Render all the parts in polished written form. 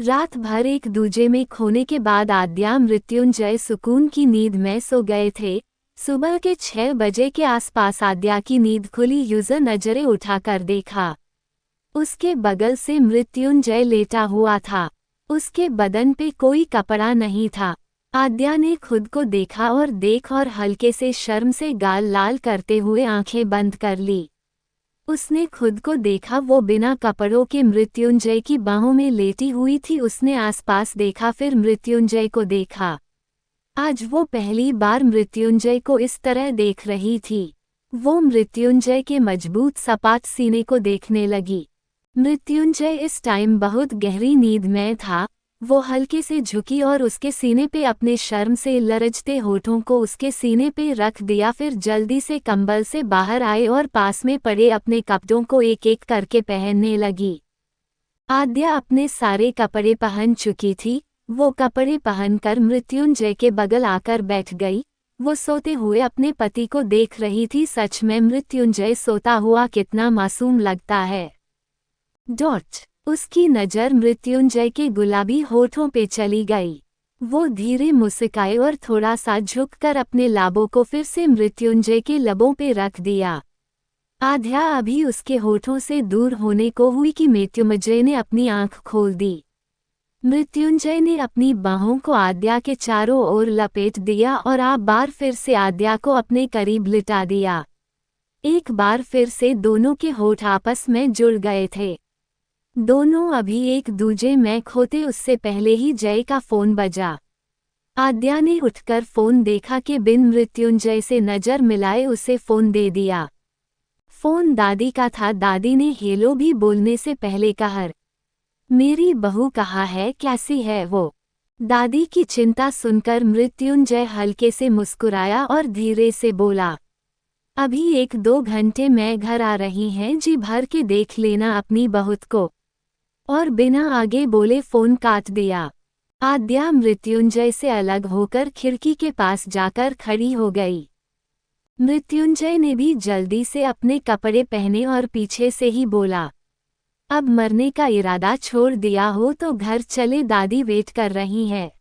रात भर एक दूजे में खोने के बाद आद्या मृत्युंजय सुकून की नींद में सो गए थे। सुबह के 6 बजे के आसपास आद्या की नींद खुली। यूजर नजरें उठाकर देखा, उसके बगल से मृत्युंजय लेटा हुआ था। उसके बदन पे कोई कपड़ा नहीं था। आद्या ने खुद को देखा और हल्के से शर्म से गाल लाल करते हुए आंखें बंद कर ली। उसने खुद को देखा, वो बिना कपड़ों के मृत्युंजय की बाहों में लेटी हुई थी। उसने आसपास देखा, फिर मृत्युंजय को देखा। आज वो पहली बार मृत्युंजय को इस तरह देख रही थी। वो मृत्युंजय के मजबूत सपाट सीने को देखने लगी। मृत्युंजय इस टाइम बहुत गहरी नींद में था। वो हल्के से झुकी और उसके सीने पे अपने शर्म से लरजते होठों को उसके सीने पे रख दिया। फिर जल्दी से कंबल से बाहर आए और पास में पड़े अपने कपड़ों को एक एक करके पहनने लगी। आद्या अपने सारे कपड़े पहन चुकी थी। वो कपड़े पहनकर मृत्युंजय के बगल आकर बैठ गई। वो सोते हुए अपने पति को देख रही थी। सच में मृत्युंजय सोता हुआ कितना मासूम लगता है। उसकी नज़र मृत्युंजय के गुलाबी होठों पे चली गई। वो धीरे मुस्कुराए और थोड़ा सा झुककर अपने लाबों को फिर से मृत्युंजय के लबों पे रख दिया। आद्या अभी उसके होठों से दूर होने को हुई कि मृत्युंजय ने अपनी आंख खोल दी। मृत्युंजय ने अपनी बाहों को आद्या के चारों ओर लपेट दिया और एक बार फिर से आद्या को अपने करीब लिटा दिया। एक बार फिर से दोनों के होठ आपस में जुड़ गए थे। दोनों अभी एक दूजे में खोते उससे पहले ही जय का फोन बजा। आद्या ने उठकर फोन देखा कि बिन मृत्युंजय से नजर मिलाए उसे फोन दे दिया। फोन दादी का था। दादी ने हेलो भी बोलने से पहले कहा, मेरी बहू कहाँ है, कैसी है वो? दादी की चिंता सुनकर मृत्युंजय हल्के से मुस्कुराया और धीरे से बोला, अभी 1-2 घंटे में घर आ रही हैं, जी भर के देख लेना अपनी बहू को। और बिना आगे बोले फोन काट दिया। आद्या मृत्युंजय से अलग होकर खिड़की के पास जाकर खड़ी हो गई। मृत्युंजय ने भी जल्दी से अपने कपड़े पहने और पीछे से ही बोला, अब मरने का इरादा छोड़ दिया हो तो घर चले, दादी वेट कर रही है।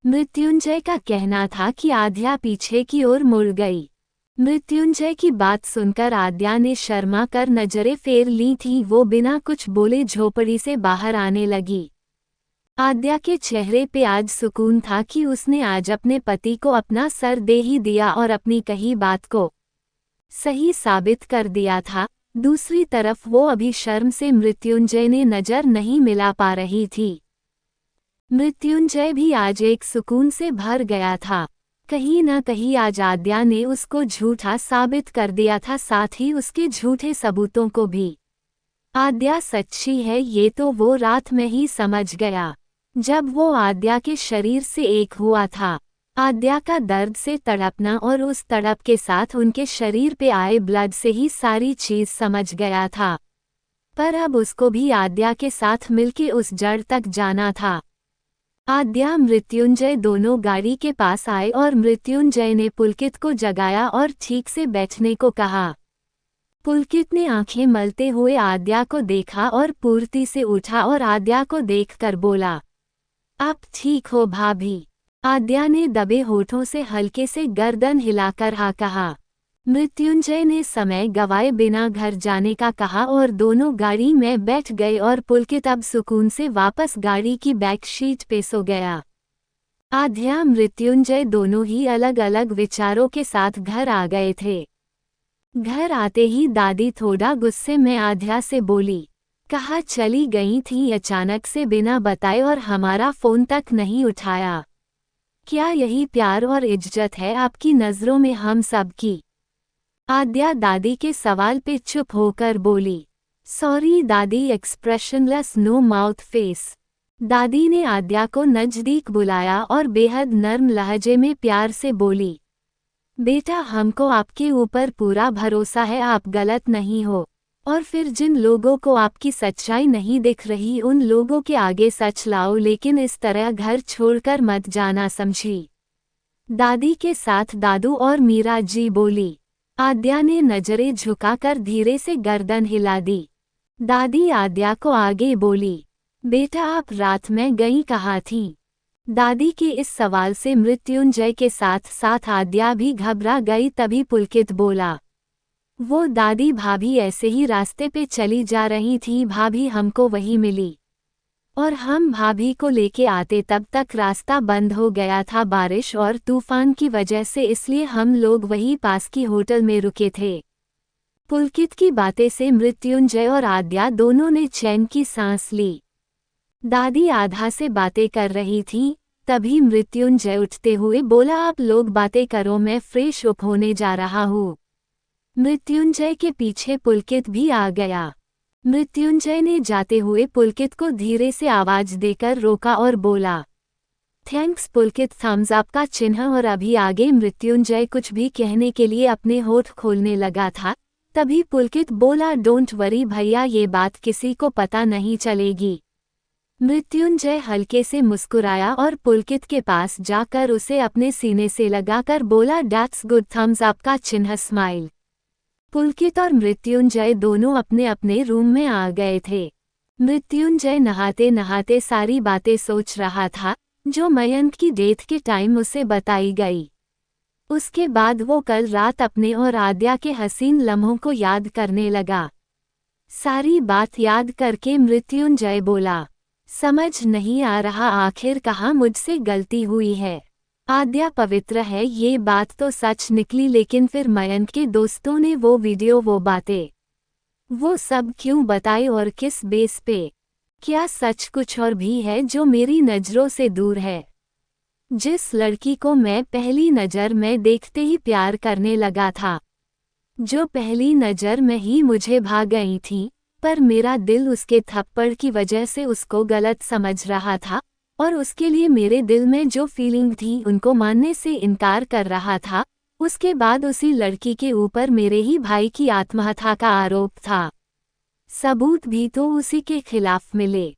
मृत्युंजय का कहना था कि आद्या पीछे की ओर मुड़ गई। मृत्युंजय की बात सुनकर आद्या ने शर्मा कर नजरें फेर ली थी। वो बिना कुछ बोले झोपड़ी से बाहर आने लगी। आद्या के चेहरे पे आज सुकून था कि उसने आज अपने पति को अपना सर दे ही दिया और अपनी कही बात को सही साबित कर दिया था। दूसरी तरफ वो अभी शर्म से मृत्युंजय ने नजर नहीं मिला पा रही थी। मृत्युंजय भी आज एक सुकून से भर गया था। कहीं न कहीं आज आद्या ने उसको झूठा साबित कर दिया था, साथ ही उसके झूठे सबूतों को भी। आद्या सच्ची है ये तो वो रात में ही समझ गया, जब वो आद्या के शरीर से एक हुआ था। आद्या का दर्द से तड़पना और उस तड़प के साथ उनके शरीर पे आए ब्लड से ही सारी चीज समझ गया था। पर अब उसको भी आद्या के साथ मिलके उस जड़ तक जाना था। आद्या मृत्युंजय दोनों गाड़ी के पास आए और मृत्युंजय ने पुलकित को जगाया और ठीक से बैठने को कहा। पुलकित ने आंखें मलते हुए आद्या को देखा और पूर्ति से उठा और आद्या को देखकर बोला, आप ठीक हो भाभी? आद्या ने दबे होठों से हल्के से गर्दन हिलाकर हाँ कहा। मृत्युंजय ने समय गवाए बिना घर जाने का कहा और दोनों गाड़ी में बैठ गए और पुलकित अब सुकून से वापस गाड़ी की बैक सीट पे सो गया। आद्या मृत्युंजय दोनों ही अलग अलग विचारों के साथ घर आ गए थे। घर आते ही दादी थोड़ा गुस्से में आद्या से बोली, कहाँ चली गई थी अचानक से बिना बताए और हमारा फोन तक नहीं उठाया? क्या यही प्यार और इज्जत है आपकी नज़रों में हम सब की? आद्या दादी के सवाल पे चुप होकर बोली, सॉरी दादी, एक्सप्रेशनलेस नो माउथ फेस। दादी ने आद्या को नजदीक बुलाया और बेहद नर्म लहजे में प्यार से बोली, बेटा हमको आपके ऊपर पूरा भरोसा है, आप गलत नहीं हो। और फिर जिन लोगों को आपकी सच्चाई नहीं दिख रही उन लोगों के आगे सच लाओ, लेकिन इस तरह घर छोड़कर मत जाना, समझी? दादी के साथ दादू और मीरा जी बोली। आद्या ने नजरें झुकाकर धीरे से गर्दन हिला दी। दादी आद्या को आगे बोली, बेटा आप रात में गई कहाँ थी? दादी के इस सवाल से मृत्युंजय के साथ साथ आद्या भी घबरा गई। तभी पुलकित बोला, वो दादी भाभी ऐसे ही रास्ते पे चली जा रही थी, भाभी हमको वही मिली और हम भाभी को लेके आते तब तक रास्ता बंद हो गया था बारिश और तूफान की वजह से, इसलिए हम लोग वही पास की होटल में रुके थे। पुलकित की बातें से मृत्युंजय और आद्या दोनों ने चैन की सांस ली। दादी आधा से बातें कर रही थी, तभी मृत्युंजय उठते हुए बोला, आप लोग बातें करो, मैं फ्रेश अप होने जा रहा हूँ। मृत्युंजय के पीछे पुलकित भी आ गया। मृत्युंजय ने जाते हुए पुलकित को धीरे से आवाज देकर रोका और बोला, थैंक्स। पुलकित थम्स अप का चिन्ह और अभी आगे मृत्युंजय कुछ भी कहने के लिए अपने होठ खोलने लगा था, तभी पुलकित बोला, डोंट वरी भैया, ये बात किसी को पता नहीं चलेगी। मृत्युंजय हल्के से मुस्कुराया और पुलकित के पास जाकर उसे अपने सीने से लगाकर बोला, दैट्स गुड, थम्स अप का चिन्ह स्माइल। पुलकित और मृत्युंजय दोनों अपने अपने रूम में आ गए थे। मृत्युंजय नहाते नहाते सारी बातें सोच रहा था जो मयंक की डेथ के टाइम उसे बताई गई। उसके बाद वो कल रात अपने और आद्या के हसीन लम्हों को याद करने लगा। सारी बात याद करके मृत्युंजय बोला, समझ नहीं आ रहा आखिर कहाँ मुझसे गलती हुई है। आद्या पवित्र है, ये बात तो सच निकली, लेकिन फिर मयंक के दोस्तों ने वो वीडियो, वो बातें, वो सब क्यों बताए और किस बेस पे? क्या सच कुछ और भी है जो मेरी नज़रों से दूर है? जिस लड़की को मैं पहली नज़र में देखते ही प्यार करने लगा था, जो पहली नज़र में ही मुझे भा गई थी, पर मेरा दिल उसके थप्पड़ की वजह से उसको गलत समझ रहा था और उसके लिए मेरे दिल में जो फीलिंग थी उनको मानने से इनकार कर रहा था। उसके बाद उसी लड़की के ऊपर मेरे ही भाई की आत्महत्या का आरोप था। सबूत भी तो उसी के खिलाफ मिले।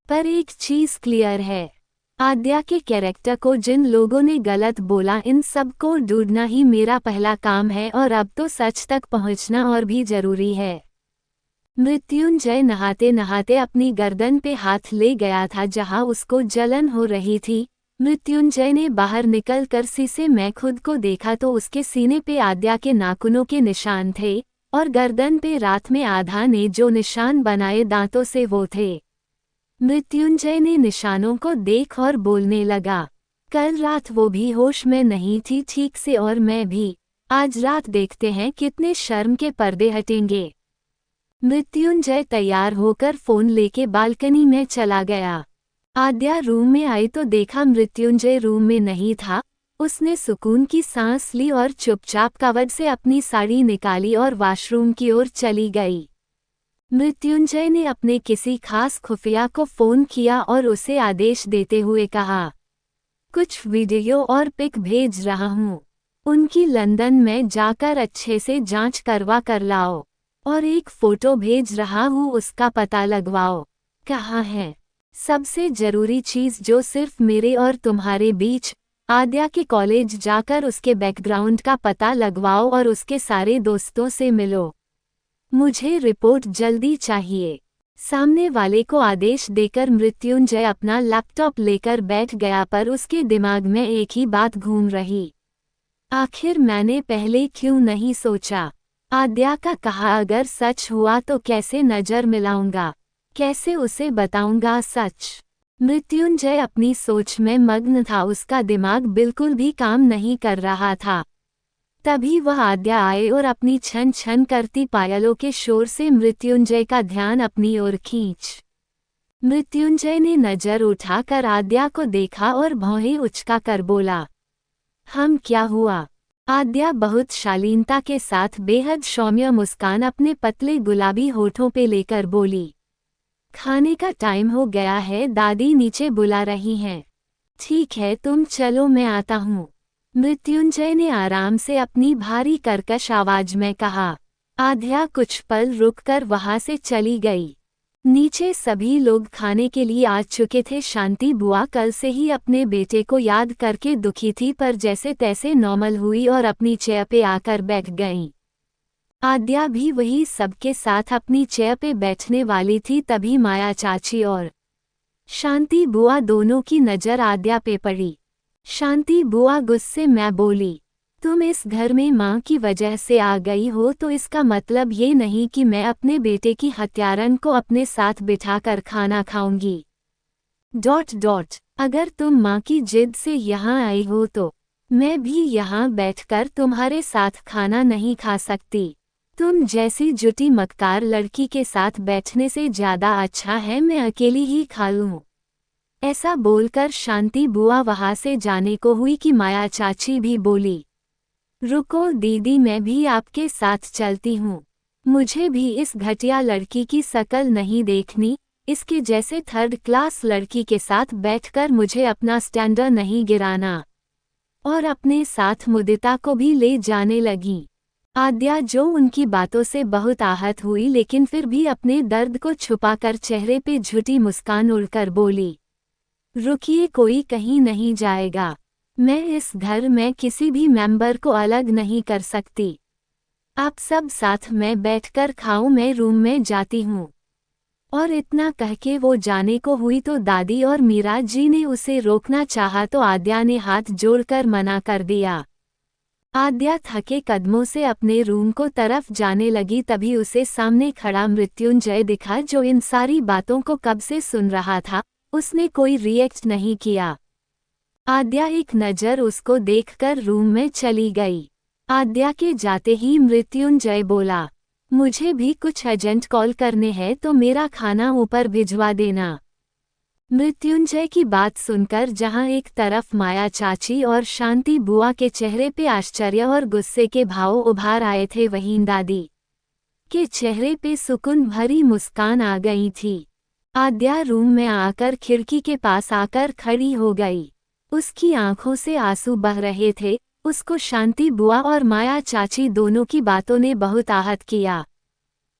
पर एक चीज़ क्लियर है, आद्या के कैरेक्टर को जिन लोगों ने गलत बोला, इन सब को ढूंढना ही मेरा पहला काम है और अब तो सच तक पहुंचना और भी जरूरी है। मृत्युंजय नहाते नहाते अपनी गर्दन पे हाथ ले गया था जहां उसको जलन हो रही थी। मृत्युंजय ने बाहर निकलकर शीशे में खुद को देखा तो उसके सीने पे आद्या के नाखूनों के निशान थे और गर्दन पे रात में आधा ने जो निशान बनाए दांतों से वो थे। मृत्युंजय ने निशानों को देख और बोलने लगा, कल रात वो भी होश में नहीं थी ठीक से और मैं भी। आज रात देखते हैं कितने शर्म के पर्दे हटेंगे। मृत्युंजय तैयार होकर फोन लेके बालकनी में चला गया। आद्या रूम में आई तो देखा मृत्युंजय रूम में नहीं था। उसने सुकून की सांस ली और चुपचाप कवर्ड से अपनी साड़ी निकाली और वॉशरूम की ओर चली गई। मृत्युंजय ने अपने किसी खास खुफिया को फोन किया और उसे आदेश देते हुए कहा, कुछ वीडियो और पिक भेज रहा हूँ, उनकी लंदन में जाकर अच्छे से जांच करवा कर लाओ और एक फोटो भेज रहा हूँ, उसका पता लगवाओ कहाँ है। सबसे जरूरी चीज़ जो सिर्फ मेरे और तुम्हारे बीच, आद्या के कॉलेज जाकर उसके बैकग्राउंड का पता लगवाओ और उसके सारे दोस्तों से मिलो। मुझे रिपोर्ट जल्दी चाहिए। सामने वाले को आदेश देकर मृत्युंजय अपना लैपटॉप लेकर बैठ गया, पर उसके दिमाग में एक ही बात घूम रही, आखिर मैंने पहले क्यों नहीं सोचा। आद्या का कहा अगर सच हुआ तो कैसे नज़र मिलाऊंगा, कैसे उसे बताऊंगा सच। मृत्युंजय अपनी सोच में मग्न था, उसका दिमाग बिल्कुल भी काम नहीं कर रहा था। तभी वह आद्या आए और अपनी छन छन करती पायलों के शोर से मृत्युंजय का ध्यान अपनी ओर खींच। मृत्युंजय ने नज़र उठाकर आद्या को देखा और भौहें उचका कर बोला, हम क्या हुआ? आद्या बहुत शालीनता के साथ बेहद सौम्य मुस्कान अपने पतले गुलाबी होठों पे लेकर बोली, खाने का टाइम हो गया है, दादी नीचे बुला रही हैं। ठीक है तुम चलो मैं आता हूँ। मृत्युंजय ने आराम से अपनी भारी कर्कश आवाज में कहा। आद्या कुछ पल रुककर वहां से चली गई। नीचे सभी लोग खाने के लिए आ चुके थे। शांति बुआ कल से ही अपने बेटे को याद करके दुखी थी, पर जैसे तैसे नॉर्मल हुई और अपनी चेयर पे आकर बैठ गईं। आद्या भी वही सबके साथ अपनी चेयर पे बैठने वाली थी, तभी माया चाची और शांति बुआ दोनों की नज़र आद्या पे पड़ी। शांति बुआ गुस्से में बोली, तुम इस घर में माँ की वजह से आ गई हो तो इसका मतलब ये नहीं कि मैं अपने बेटे की हत्यारन को अपने साथ बिठाकर खाना खाऊंगी। अगर तुम माँ की जिद से यहाँ आई हो तो मैं भी यहाँ बैठकर तुम्हारे साथ खाना नहीं खा सकती। तुम जैसी जुटी मक्कार लड़की के साथ बैठने से ज़्यादा अच्छा है मैं अकेली ही खा लूँ। ऐसा बोलकर शांति बुआ वहाँ से जाने को हुई कि माया चाची भी बोली, रुको दीदी मैं भी आपके साथ चलती हूँ। मुझे भी इस घटिया लड़की की शकल नहीं देखनी, इसके जैसे थर्ड क्लास लड़की के साथ बैठकर मुझे अपना स्टैंडर्ड नहीं गिराना। और अपने साथ मुदिता को भी ले जाने लगी। आद्या जो उनकी बातों से बहुत आहत हुई लेकिन फिर भी अपने दर्द को छुपाकर चेहरे पे झूठी मुस्कान उड़कर बोली, रुकिए कोई कहीं नहीं जाएगा। मैं इस घर में किसी भी मेंबर को अलग नहीं कर सकती। आप सब साथ में बैठकर खाओ मैं रूम में जाती हूँ। और इतना कह के वो जाने को हुई तो दादी और मीरा जी ने उसे रोकना चाहा तो आद्या ने हाथ जोड़कर मना कर दिया। आद्या थके कदमों से अपने रूम को तरफ जाने लगी तभी उसे सामने खड़ा मृत्युंजय दिखा जो इन सारी बातों को कब से सुन रहा था। उसने कोई रिएक्ट नहीं किया। आद्या एक नज़र उसको देखकर रूम में चली गई। आद्या के जाते ही मृत्युंजय बोला, मुझे भी कुछ अर्जेंट कॉल करने हैं तो मेरा खाना ऊपर भिजवा देना। मृत्युंजय की बात सुनकर जहां एक तरफ माया चाची और शांति बुआ के चेहरे पे आश्चर्य और गुस्से के भाव उभार आए थे वहीं दादी के चेहरे पे सुकून भरी मुस्कान आ गई थी। आद्या रूम में आकर खिड़की के पास आकर खड़ी हो गई। उसकी आंखों से आंसू बह रहे थे। उसको शांति बुआ और माया चाची दोनों की बातों ने बहुत आहत किया।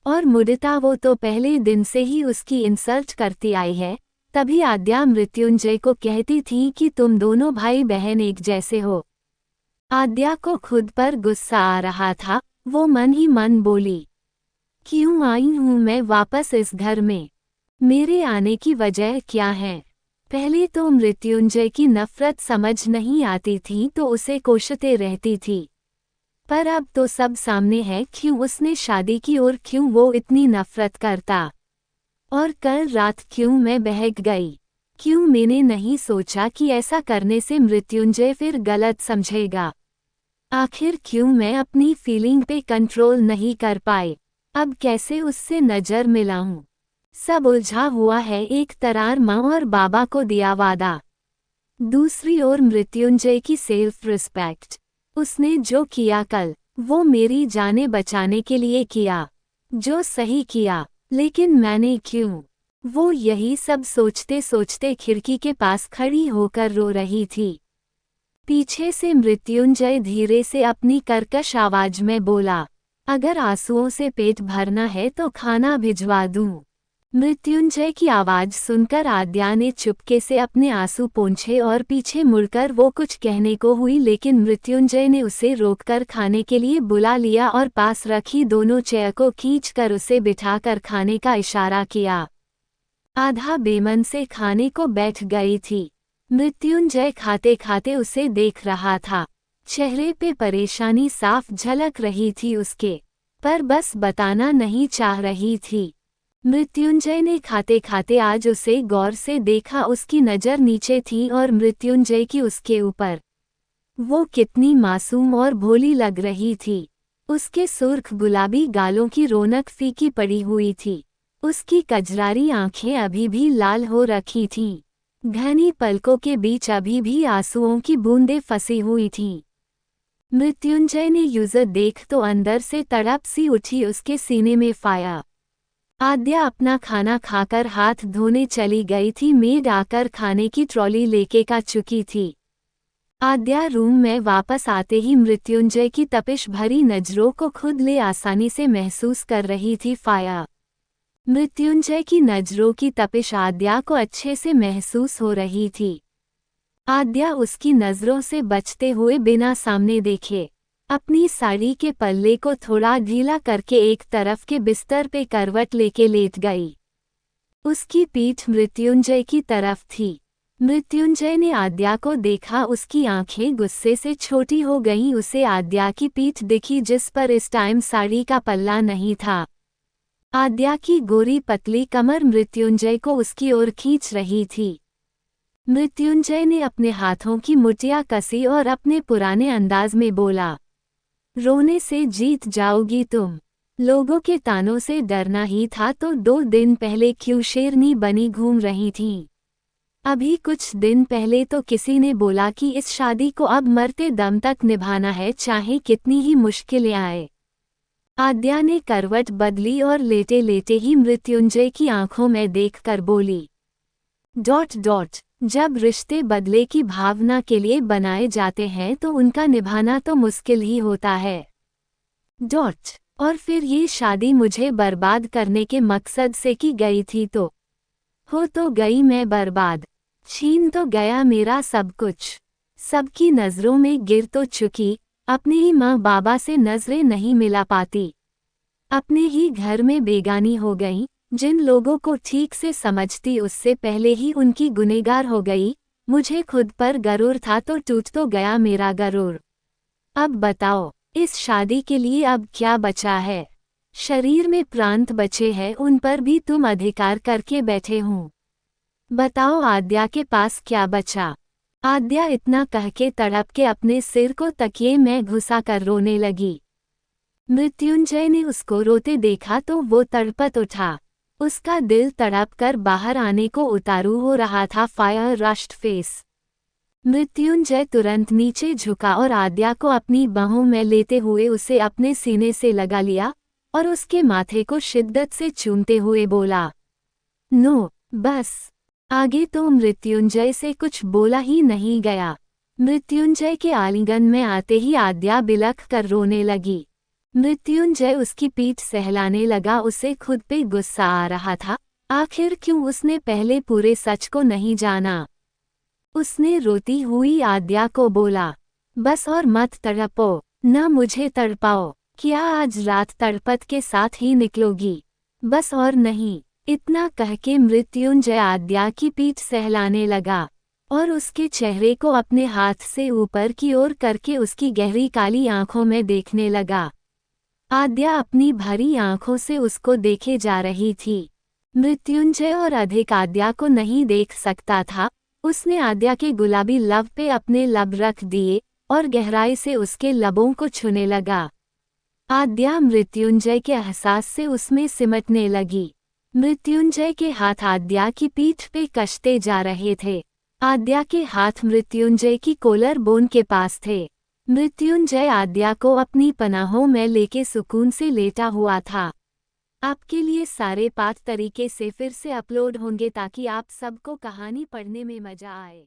और मुदिता वो तो पहले दिन से ही उसकी इंसल्ट करती आई है। तभी आद्या मृत्युंजय को कहती थी कि तुम दोनों भाई बहन एक जैसे हो। आद्या को खुद पर गुस्सा आ रहा था। वो मन ही मन बोली, क्यों आई हूँ मैं वापस इस घर में? मेरे आने की वजह क्या है? पहले तो मृत्युंजय की नफरत समझ नहीं आती थी तो उसे कोसते रहती थी। पर अब तो सब सामने है क्यों उसने शादी की और क्यों वो इतनी नफरत करता। और कल रात क्यों मैं बहक गई? क्यों मैंने नहीं सोचा कि ऐसा करने से मृत्युंजय फिर गलत समझेगा? आखिर क्यों मैं अपनी फीलिंग पे कंट्रोल नहीं कर पाए? अब कैसे उससे नज़र मिलाऊं? सब उलझा हुआ है। एक तरह माँ और बाबा को दिया वादा, दूसरी ओर मृत्युंजय की सेल्फ रिस्पेक्ट। उसने जो किया कल वो मेरी जाने बचाने के लिए किया, जो सही किया। लेकिन मैंने क्यों? वो यही सब सोचते सोचते खिड़की के पास खड़ी होकर रो रही थी। पीछे से मृत्युंजय धीरे से अपनी कर्कश आवाज में बोला, अगर आंसुओं से पेट भरना है तो खाना भिजवा दूं। मृत्युंजय की आवाज सुनकर आद्या ने चुपके से अपने आंसू पोंछे और पीछे मुड़कर वो कुछ कहने को हुई लेकिन मृत्युंजय ने उसे रोककर खाने के लिए बुला लिया और पास रखी दोनों चेयर को खींचकर उसे बिठाकर खाने का इशारा किया। आधा बेमन से खाने को बैठ गई थी। मृत्युंजय खाते खाते उसे देख रहा था। चेहरे पे परेशानी साफ झलक रही थी उसके, पर बस बताना नहीं चाह रही थी। मृत्युंजय ने खाते खाते आज उसे गौर से देखा। उसकी नज़र नीचे थी और मृत्युंजय की उसके ऊपर। वो कितनी मासूम और भोली लग रही थी। उसके सुर्ख गुलाबी गालों की रौनक फीकी पड़ी हुई थी। उसकी कजरारी आंखें अभी भी लाल हो रखी थीं। घनी पलकों के बीच अभी भी आंसुओं की बूंदें फंसी हुई थीं। मृत्युंजय ने यूजर देख तो अंदर से तड़प सी उठी उसके सीने में फाया। आद्या अपना खाना खाकर हाथ धोने चली गई थी। मेड आकर खाने की ट्रॉली लेके आ चुकी थी। आद्या रूम में वापस आते ही मृत्युंजय की तपिश भरी नज़रों को खुद ले आसानी से महसूस कर रही थी फाया। मृत्युंजय की नज़रों की तपिश आद्या को अच्छे से महसूस हो रही थी। आद्या उसकी नज़रों से बचते हुए बिना सामने देखे अपनी साड़ी के पल्ले को थोड़ा ढीला करके एक तरफ के बिस्तर पे करवट लेके लेट गई। उसकी पीठ मृत्युंजय की तरफ थी। मृत्युंजय ने आद्या को देखा, उसकी आंखें गुस्से से छोटी हो गईं। उसे आद्या की पीठ दिखी जिस पर इस टाइम साड़ी का पल्ला नहीं था। आद्या की गोरी पतली कमर मृत्युंजय को उसकी ओर खींच रही थी। मृत्युंजय ने अपने हाथों की मुठ्ठियां कसी और अपने पुराने अंदाज में बोला, रोने से जीत जाओगी तुम। लोगों के तानों से डरना ही था तो 2 दिन पहले क्यों शेरनी बनी घूम रही थीं? अभी कुछ दिन पहले तो किसी ने बोला कि इस शादी को अब मरते दम तक निभाना है, चाहे कितनी ही मुश्किलें आए। आद्या ने करवट बदली और लेटे लेटे ही मृत्युंजय की आंखों में देखकर बोली, जब रिश्ते बदले की भावना के लिए बनाए जाते हैं तो उनका निभाना तो मुश्किल ही होता है। और फिर ये शादी मुझे बर्बाद करने के मकसद से की गई थी तो हो तो गई मैं बर्बाद, छीन तो गया मेरा सब कुछ। सबकी नज़रों में गिर तो चुकी, अपने ही माँ बाबा से नज़रें नहीं मिला पाती। अपने ही घर में बेगानी हो गई। जिन लोगों को ठीक से समझती उससे पहले ही उनकी गुनहगार हो गई। मुझे खुद पर गरूर था तो टूट तो गया मेरा गरूर। अब बताओ, इस शादी के लिए अब क्या बचा है? शरीर में प्रांत बचे हैं, उन पर भी तुम अधिकार करके बैठे हो। बताओ आद्या के पास क्या बचा? आद्या इतना कह के तड़प के अपने सिर को तकिए में घुसा कर रोने लगी। मृत्युंजय ने उसको रोते देखा तो वो तड़पत उठा। उसका दिल तड़प कर बाहर आने को उतारू हो रहा था। Fire rushed face. मृत्युंजय तुरंत नीचे झुका और आद्या को अपनी बाहों में लेते हुए उसे अपने सीने से लगा लिया और उसके माथे को शिद्दत से चूमते हुए बोला, नो बस। आगे तो मृत्युंजय से कुछ बोला ही नहीं गया। मृत्युंजय के आलिंगन में आते ही आद्या बिलख कर रोने लगी। मृत्युंजय उसकी पीठ सहलाने लगा। उसे खुद पे गुस्सा आ रहा था। आखिर क्यों उसने पहले पूरे सच को नहीं जाना? उसने रोती हुई आद्या को बोला, बस और मत तड़पो, न मुझे तड़पाओ। क्या आज रात तड़पत के साथ ही निकलोगी? बस और नहीं। इतना कह के मृत्युंजय आद्या की पीठ सहलाने लगा और उसके चेहरे को अपने हाथ से ऊपर की ओर करके उसकी गहरी काली आंखों में देखने लगा। आद्या अपनी भरी आंखों से उसको देखे जा रही थी। मृत्युंजय और अधिक आद्या को नहीं देख सकता था। उसने आद्या के गुलाबी लब पे अपने लब रख दिए और गहराई से उसके लबों को छूने लगा। आद्या मृत्युंजय के एहसास से उसमें सिमटने लगी। मृत्युंजय के हाथ आद्या की पीठ पे कशते जा रहे थे। आद्या के हाथ मृत्युंजय की कॉलर बोन के पास थे। मृत्युंजय आद्या को अपनी पनाहों में लेके सुकून से लेटा हुआ था। आपके लिए सारे पाठ तरीके से फिर से अपलोड होंगे ताकि आप सबको कहानी पढ़ने में मजा आए।